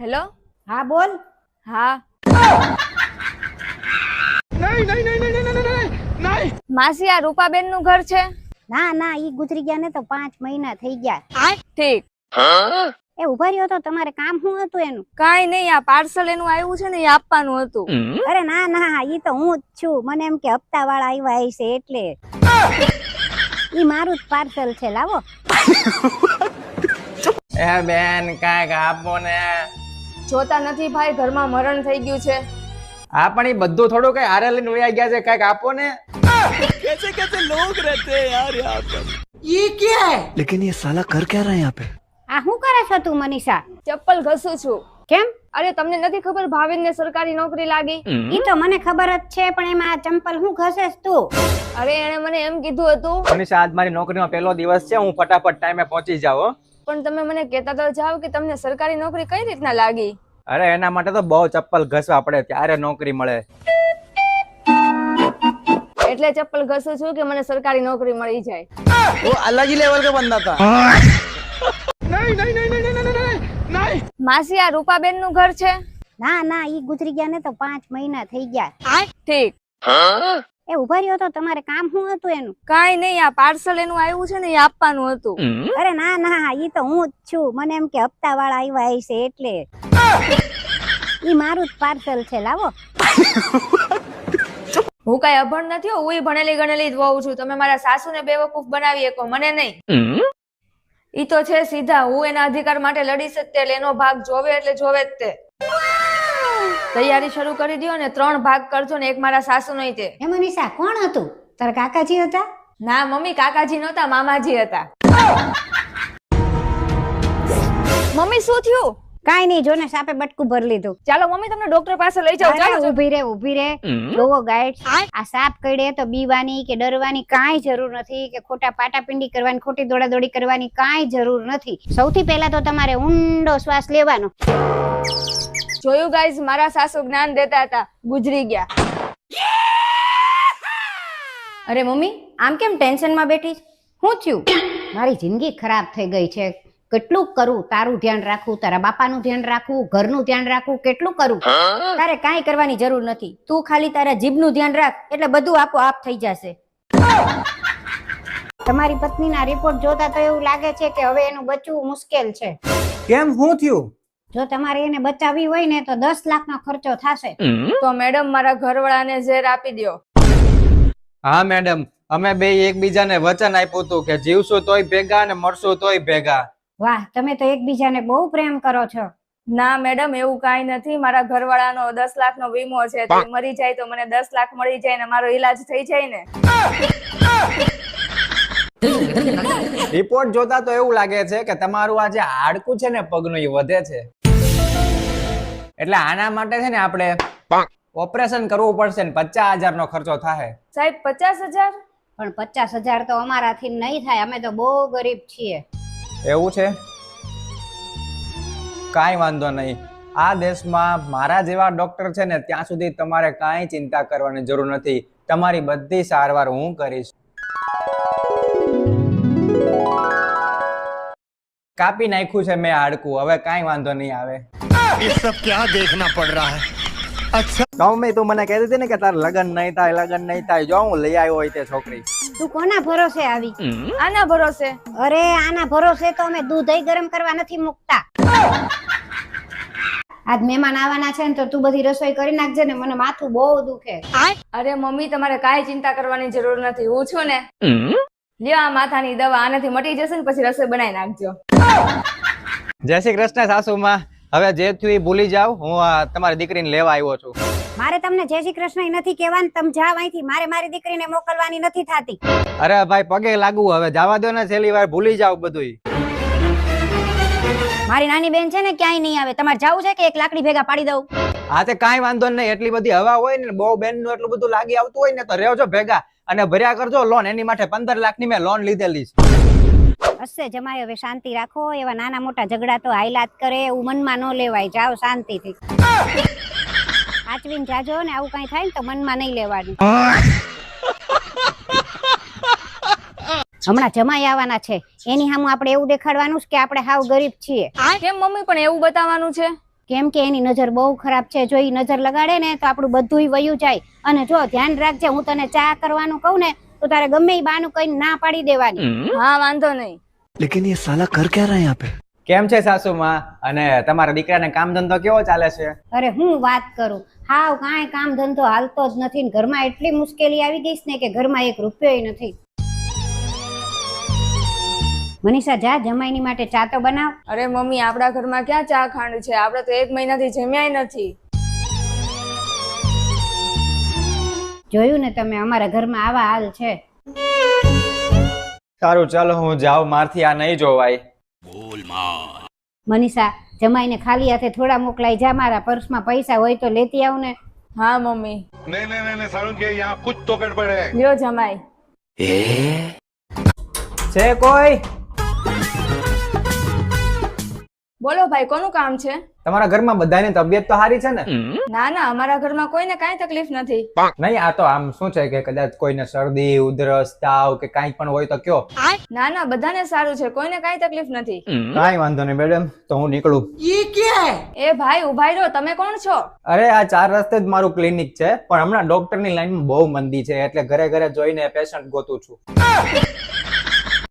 Hello. હા બોલ. હા. માસી, આ રૂપાબેન નું ઘર છે? ના ના, ઈ ગુજરી ગયા ને તો 5 મહિના થઈ ગયા. ઠીક. એ ઉભા રહ્યો તો, તમારે કામ શું હતું એનું? કાઈ નહીં, આ પાર્સલ એનું આવ્યું છે ને એ આપવાનું હતું. અરે ના ના, ઈ તો હું જ છું. મને એમ કે હપ્તા વાળા આવ્યા હશે એટલે. ઈ મારું જ પાર્સલ છે, લાવો. એ બેન કાંઈક આપો ને. જોતા નથી ભાઈ, ઘરમાં મરણ થઈ ગયું છે. આ પણ એ બધું થોડું કઈ હારે લઈને વયા ગયા છે, કાંઈક આપો ને. कैसे कैसे लोग रहते हैं यार यहाँ पर। ये क्या है? लेकिन ये साला कर क्या रहा है यहाँ पे? આ શું કરે છો તું મનીષા? ચપ્પલ ઘસું છું. કેમ? અરે તમને નથી ખબર ભાવિનને સરકારી નોકરી લાગી? ઈ તો મને ખબર જ છે, પણ એમાં આ ચંપલ શું ઘસેસ તું? અરે એને મને એમ કીધું હતું. મનીષા, આજ મારી નોકરીનો પહેલો દિવસ છે, હું ફટાફટ ટાઈમે પહોંચી જાઉં હો. પણ તમે મને કહેતા તો જાવ કે તમને સરકારી નોકરી કઈ રીતના લાગી. અરે એના માટે તો બહુ ચપ્પલ ઘસવા પડે, ત્યારે નોકરી મળે. એટલે ચપ્પલ ઘસું છું કે મને સરકારી નોકરી મળી જાય. वो अलग ही लेवल का बंदा था। માસી, આ રૂપાબેન નું ઘર છે? ના ના, ઈ ગુજરી ગયા ને તો 5 મહિના થઈ ગયા. ઠીક. એ ઉભા રહ્યો તો, તમારે કામ શું હતું એનું? કાઈ નહીં, આ પાર્સલ એનું આવ્યું છે ને એ આપવાનું હતું. અરે ના ના, ઈ તો હું જ છું. મને એમ કે હપ્તા વાળા આવ્યા હશે એટલે. ઈ મારું જ પાર્સલ છે, લાવો. હું કઈ અભણ નથી હો, હું ભણેલી ગણેલી જ વહુ છું. તમે મારા સાસુને બેવકૂફ બનાવી શકો, મને નહીં. ઈ તો છે સીધા, હું એના અધિકાર માટે લડીશ જ તે, એટલે એનો ભાગ જોવે એટલે જોવે જ તે. તૈયારી શરૂ કરી દો ને 3 ભાગ કરજો ને, એક મારા સાસુ નહીં તે. એ મનીષા, કોણ હતું? તારા કાકાજી હતા? ના મમ્મી, કાકાજી નહોતા, મામાજી હતા. મમ્મી શું થયું? કાઈ નહીં, જોને સાપે બટકું ભરી લીધું. ચાલો મમ્મી, તમને ડોક્ટર પાસે લઈ જાઓ. ચાલો. ઊભી રે ઊભી રે. જોવો ગાઈડ, આ સાપ કઈડે તો બીવાની કે ડરવાની કાંઈ જરૂર નથી, કે ખોટા પાટાપિંડી કરવાની, ખોટી દોડાદોડી કરવાની કાંઈ જરૂર નથી. સૌથી પહેલા તો તમારે ઊંડો શ્વાસ લેવાનો. જોયું ગાઈઝ, મારા સાસુ જ્ઞાન દેતા હતા, ગુજરી ગયા. અરે મમ્મી, આમ કેમ ટેન્શનમાં બેઠી? શું થયું? મારી જિંદગી ખરાબ થઈ ગઈ છે. કેટલું કરું? તારું ધ્યાન રાખવું, તારા બાપાનું ધ્યાન રાખવું, ઘરનું ધ્યાન રાખવું, કેટલું કરું? તારે કાંઈ કરવાની જરૂર નથી. તું ખાલી તારા જીભનું ધ્યાન રાખ, એટલે બધું આપોઆપ થઈ જશે. તમારી પત્નીના રિપોર્ટ જોતા તો એવું લાગે છે કે હવે એનું બચવું મુશ્કેલ છે. કેમ, શું થયું? જો તમારે એને બચાવવી હોય ને તો 10 લાખનો ખર્ચો થશે. તો મેડમ, મારા ઘરવાળાને ઝેર આપી દો. હા મેડમ, અમે બે એકબીજાને વચન આપ્યું હતું કે જીવશું તોય ભેગા અને મરશું તોય ભેગા. વાહ, તમે તો એકબીજાને બહુ પ્રેમ કરો છો. ના મેડમ, એવું કાંઈ નથી. મારા ઘરવાળાનો 10 લાખનો વીમો છે. તે મરી જાય તો મને 10 લાખ મળી જાય ને મારો ઈલાજ થઈ જાય ને. રિપોર્ટ જોતા તો એવું લાગે છે કે તમારું આ જે હાડકું છે ને પગનું, એ વધે છે. એટલે આના માટે છે ને આપણે ઓપરેશન કરવું પડશે ને 50,000 નો ખર્ચો થાય. સાહેબ, 50,000? પણ 50,000 તો અમારાથી નહીં થાય, અમે તો બહુ ગરીબ છીએ. એવું છે? કાંઈ વાંધો નહીં. આ દેશમાં મારા જેવા ડોક્ટર છે ને ત્યાં સુધી તમારે કાંઈ ચિંતા કરવાની જરૂર નથી. તમારી બધી સારવાર હું કરીશ. કાપી નાખ્યું છે મેં હાડકું, હવે કાંઈ વાંધો નહીં આવે. ये सब क्या देखना पड़ रहा है? अच्छा મમ્મી, તું મને કહેતી હતી ને કે તાર લગન નહીં થાય, લગન નહીં થાય. જો હું લઈ આવ્યો હોય તે છોકરી. તું કોના ભરોસે આવી? આના ભરોસે? અરે આના ભરોસે તો અમે દૂધ ગરમ કરવા નથી મૂકતા. આજ મહેમાન આવવાના છે ને તો તું બધી રસોઈ કરી નાખજે ને, મને માથું બહુ દુખે. અરે મમ્મી, તમારે કાંઈ ચિંતા કરવાની જરૂર નથી, હું છું ને. લ્યો આ માથાની દવા, આનાથી મટી જશે ને પછી રસોઈ બનાવી નાખજો. જય શ્રી કૃષ્ણ સાસુમાં. હવે જે થયું એ ભૂલી જાવ. હું તમારી દીકરીને લેવા આવ્યો છું. મારે તમને જય શ્રી કૃષ્ણ નથી કહેવાનું, તમે જાવ અહીંથી. મારે મારી દીકરીને મોકલવાની નથી થાતી. અરે ભાઈ, પગે લાગુ, હવે જવા દો ને, છેલ્લી વાર ભૂલી જાવ બધું. મારી નાની બેન છે ને ક્યાંય નહીં આવે. તમારે જાવું છે કે એક લાકડી ભેગા પાડી દઉં? હા તે કાંઈ વાંધો નહીં. એટલી બધી હવા હોય ને, બહુ બેન નું એટલું બધું લાગી આવતું હોય ને તો રહેજો ભેગા અને ભર્યા કરજો લોન. એની માટે 15 લાખની મેં લોન લીધેલી છે. હશે જમાય, હવે શાંતિ રાખો. એવા નાના મોટા ઝઘડા તો હાઈલાત કરે એવું મનમાં ન લેવાય. જાઓ શાંતિથી. સાચવીને જાજો ને, આવું કઈ થાય ને તો મનમાં નહીં લેવાનું. હમણાં જમાઈ આવવાના છે, એની સામે આપણે એવું દેખાડવાનું કે આપણે હાવ ગરીબ છીએ. કેમ મમ્મી, પણ એવું બતાવવાનું છે? કેમ કે એની નજર બહુ ખરાબ છે. જો ઈ નજર લગાડે ને તો આપણું બધુંય વયું જાય. અને જો ધ્યાન રાખજે, હું તને ચા કરવાનું કહું ને તો તારે ગમે ઈ બાનું કઈ ના પાડી દેવાની. હા વાંધો નહીં. लेकिन ये साला कर क्या रहा है यहाँ पे? કેમ છે સાસુમાં? અને તમારા દીકરાને કામ ધંધો કેવો ચાલે છે? અરે હું વાત કરું, હાવ કાંઈ કામ ધંધો હાલતો જ નથી ને ઘરમાં એટલી મુશ્કેલી આવી ગઈ છે ને કે ઘરમાં 1 રૂપિયોય નથી. મનીષા જા જમાઈની માટે ચા તો બનાવ. અરે મમ્મી, આપણા ઘરમાં ક્યાં ચા ખાંડ છે? આપણે તો 1 મહિનાથી જમ્યાય નથી. જોયું ને તમે, અમારા ઘરમાં આવા હાલ છે. સારું ચાલો હું જાઉં, મારથી આ નહીં જોવાય. મનીષા જમાઈને ખાલી હાથે થોડા મોકલાઈ જા, મારા પર્સમાં પૈસા હોય તો લેતી આવ ને. હા મમ્મી. नहीं नहीं नहीं सारुण के यहाँ कुछ तो गड़बड़ है। લ્યો જમાઈ. છે કોઈ? બોલો ભાઈ, કોનું કામ છે? તમારા ઘરમાં બધાની તબિયત તો સારી છે ને? ના ના, અમારા ઘરમાં કોઈને કાંઈ તકલીફ નથી. નહીં, આ તો આમ શું છે કે કદાચ કોઈને શરદી ઉધરસ તાવ કે કાંઈ પણ હોય તો કયો. ના ના, બધાને સારું છે, કોઈને કાંઈ તકલીફ નથી. કાંઈ વાંધો નહીં મેડમ, તો હું નીકળું. એ ભાઈ ઉભા રહ્યો, તમે કોણ છો? અરે આ 4 રસ્તે જ મારું ક્લિનિક છે, પણ હમણાં ડોક્ટરની લાઈનમાં બહુ મંદી છે એટલે ઘરે ઘરે જોઈને પેશન્ટ ગોતું છું.